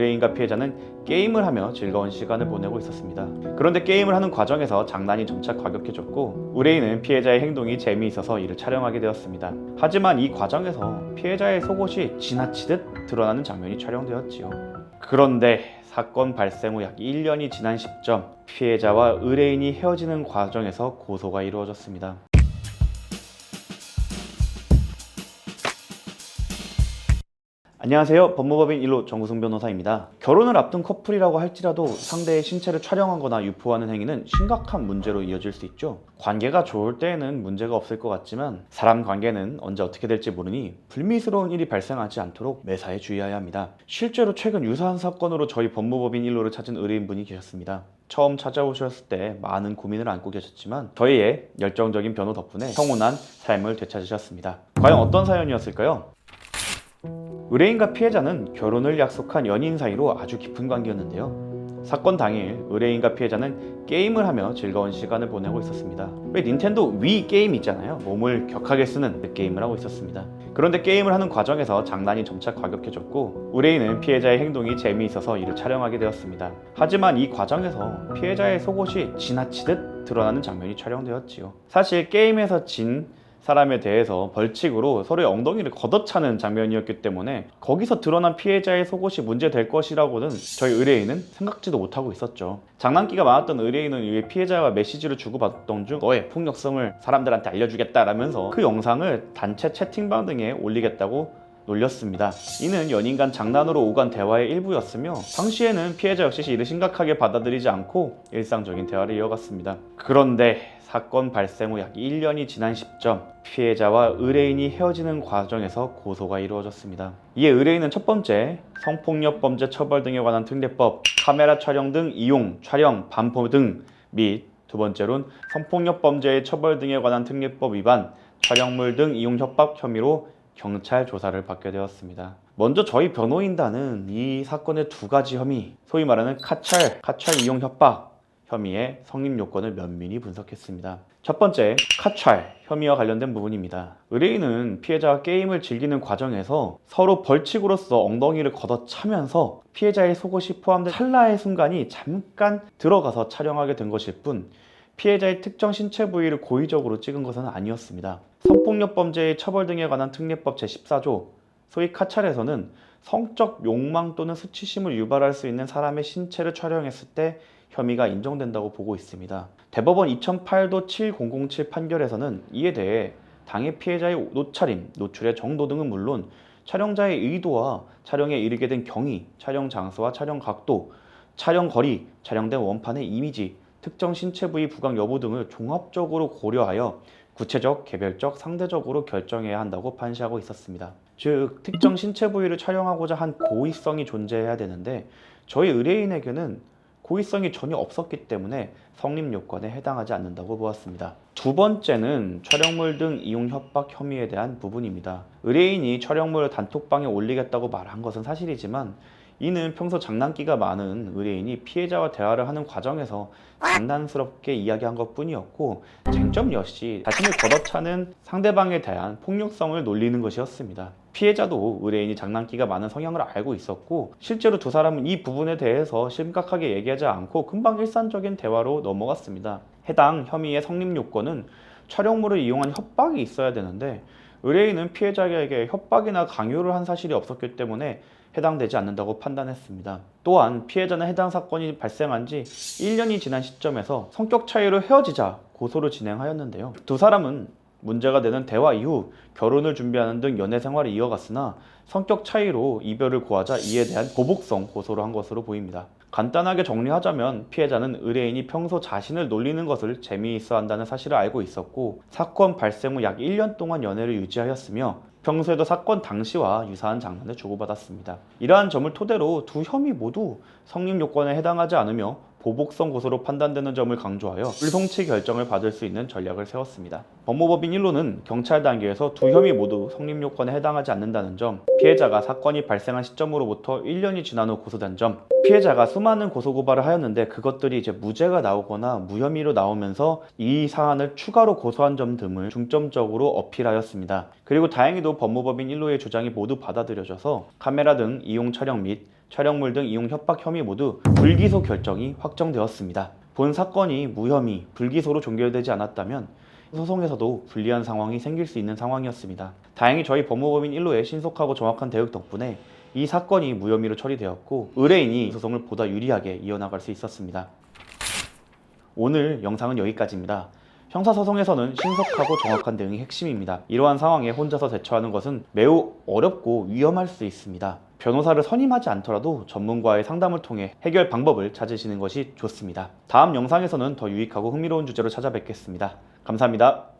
의뢰인과 피해자는 게임을 하며 즐거운 시간을 보내고 있었습니다. 그런데 게임을 하는 과정에서 장난이 점차 과격해졌고 의뢰인은 피해자의 행동이 재미있어서 이를 촬영하게 되었습니다. 하지만 이 과정에서 피해자의 속옷이 지나치듯 드러나는 장면이 촬영되었지요. 그런데 사건 발생 후 약 1년이 지난 시점, 피해자와 의뢰인이 헤어지는 과정에서 고소가 이루어졌습니다. 안녕하세요. 법무법인 1호 정구승 변호사입니다. 결혼을 앞둔 커플이라고 할지라도 상대의 신체를 촬영하거나 유포하는 행위는 심각한 문제로 이어질 수 있죠. 관계가 좋을 때에는 문제가 없을 것 같지만 사람 관계는 언제 어떻게 될지 모르니 불미스러운 일이 발생하지 않도록 매사에 주의해야 합니다. 실제로 최근 유사한 사건으로 저희 법무법인 1호를 찾은 의뢰인분이 계셨습니다. 처음 찾아오셨을 때 많은 고민을 안고 계셨지만 저희의 열정적인 변호 덕분에 평온한 삶을 되찾으셨습니다. 과연 어떤 사연이었을까요? 의뢰인과 피해자는 결혼을 약속한 연인 사이로 아주 깊은 관계였는데요. 사건 당일 의뢰인과 피해자는 게임을 하며 즐거운 시간을 보내고 있었습니다. 왜 닌텐도 위 게임 있잖아요. 몸을 격하게 쓰는 그 게임을 하고 있었습니다. 그런데 게임을 하는 과정에서 장난이 점차 과격해졌고 의뢰인은 피해자의 행동이 재미있어서 이를 촬영하게 되었습니다. 하지만 이 과정에서 피해자의 속옷이 지나치듯 드러나는 장면이 촬영되었지요. 사실 게임에서 진 사람에 대해서 벌칙으로 서로의 엉덩이를 걷어차는 장면이었기 때문에 거기서 드러난 피해자의 속옷이 문제될 것이라고는 저희 의뢰인은 생각지도 못하고 있었죠. 장난기가 많았던 의뢰인은 이 피해자와 메시지를 주고받던 중 너의 폭력성을 사람들한테 알려주겠다라면서 그 영상을 단체 채팅방 등에 올리겠다고 놀렸습니다. 이는 연인 간 장난으로 오간 대화의 일부였으며 당시에는 피해자 역시 이를 심각하게 받아들이지 않고 일상적인 대화를 이어갔습니다. 그런데 사건 발생 후 약 1년이 지난 시점, 피해자와 의뢰인이 헤어지는 과정에서 고소가 이루어졌습니다. 이에 의뢰인은 첫 번째, 성폭력 범죄 처벌 등에 관한 특례법, 카메라 촬영 등 이용, 촬영, 반포 등 및 두 번째로는 성폭력 범죄의 처벌 등에 관한 특례법 위반, 촬영물 등 이용 협박 혐의로 경찰 조사를 받게 되었습니다. 먼저 저희 변호인단은 이 사건의 두 가지 혐의, 소위 말하는 카찰 이용 협박 혐의의 성립 요건을 면밀히 분석했습니다. 첫 번째, 카찰 혐의와 관련된 부분입니다. 의뢰인은 피해자가 게임을 즐기는 과정에서 서로 벌칙으로서 엉덩이를 걷어차면서 피해자의 속옷이 포함된 찰나의 순간이 잠깐 들어가서 촬영하게 된 것일 뿐 피해자의 특정 신체 부위를 고의적으로 찍은 것은 아니었습니다. 성폭력 범죄의 처벌 등에 관한 특례법 제14조, 소위 카찰에서는 성적 욕망 또는 수치심을 유발할 수 있는 사람의 신체를 촬영했을 때 혐의가 인정된다고 보고 있습니다. 대법원 2008도 7007 판결에서는 이에 대해 당해 피해자의 노차림, 노출의 정도 등은 물론 촬영자의 의도와 촬영에 이르게 된 경위, 촬영 장소와 촬영 각도, 촬영 거리, 촬영된 원판의 이미지, 특정 신체 부위 부각 여부 등을 종합적으로 고려하여 구체적, 개별적, 상대적으로 결정해야 한다고 판시하고 있었습니다. 즉, 특정 신체 부위를 촬영하고자 한 고의성이 존재해야 되는데 저희 의뢰인에게는 고의성이 전혀 없었기 때문에 성립 요건에 해당하지 않는다고 보았습니다. 두 번째는 촬영물 등 이용 협박 혐의에 대한 부분입니다. 의뢰인이 촬영물을 단톡방에 올리겠다고 말한 것은 사실이지만 이는 평소 장난기가 많은 의뢰인이 피해자와 대화를 하는 과정에서 장난스럽게 이야기한 것뿐이었고 쟁점 역시 자신을 걷어차는 상대방에 대한 폭력성을 놀리는 것이었습니다. 피해자도 의뢰인이 장난기가 많은 성향을 알고 있었고 실제로 두 사람은 이 부분에 대해서 심각하게 얘기하지 않고 금방 일상적인 대화로 넘어갔습니다. 해당 혐의의 성립 요건은 촬영물을 이용한 협박이 있어야 되는데 의뢰인은 피해자에게 협박이나 강요를 한 사실이 없었기 때문에 해당되지 않는다고 판단했습니다. 또한 피해자는 해당 사건이 발생한 지 1년이 지난 시점에서 성격 차이로 헤어지자 고소를 진행하였는데요. 두 사람은 문제가 되는 대화 이후 결혼을 준비하는 등 연애 생활을 이어갔으나 성격 차이로 이별을 고하자 이에 대한 보복성 고소를 한 것으로 보입니다. 간단하게 정리하자면 피해자는 의뢰인이 평소 자신을 놀리는 것을 재미있어 한다는 사실을 알고 있었고 사건 발생 후 약 1년 동안 연애를 유지하였으며 평소에도 사건 당시와 유사한 장난을 주고받았습니다. 이러한 점을 토대로 두 혐의 모두 성립 요건에 해당하지 않으며 보복성 고소로 판단되는 점을 강조하여 불송치 결정을 받을 수 있는 전략을 세웠습니다. 법무법인 1호는 경찰 단계에서 두 혐의 모두 성립 요건에 해당하지 않는다는 점, 피해자가 사건이 발생한 시점으로부터 1년이 지난 후 고소된 점, 피해자가 수많은 고소고발을 하였는데 그것들이 이제 무죄가 나오거나 무혐의로 나오면서 이 사안을 추가로 고소한 점 등을 중점적으로 어필하였습니다. 그리고 다행히도 법무법인 1호의 주장이 모두 받아들여져서 카메라 등 이용 촬영 및 촬영물 등 이용 협박 혐의 모두 불기소 결정이 확정되었습니다. 본 사건이 무혐의, 불기소로 종결되지 않았다면 소송에서도 불리한 상황이 생길 수 있는 상황이었습니다. 다행히 저희 법무법인 1호의 신속하고 정확한 대응 덕분에 이 사건이 무혐의로 처리되었고 의뢰인이 소송을 보다 유리하게 이어나갈 수 있었습니다. 오늘 영상은 여기까지입니다. 형사소송에서는 신속하고 정확한 대응이 핵심입니다. 이러한 상황에 혼자서 대처하는 것은 매우 어렵고 위험할 수 있습니다. 변호사를 선임하지 않더라도 전문가의 상담을 통해 해결 방법을 찾으시는 것이 좋습니다. 다음 영상에서는 더 유익하고 흥미로운 주제로 찾아뵙겠습니다. 감사합니다.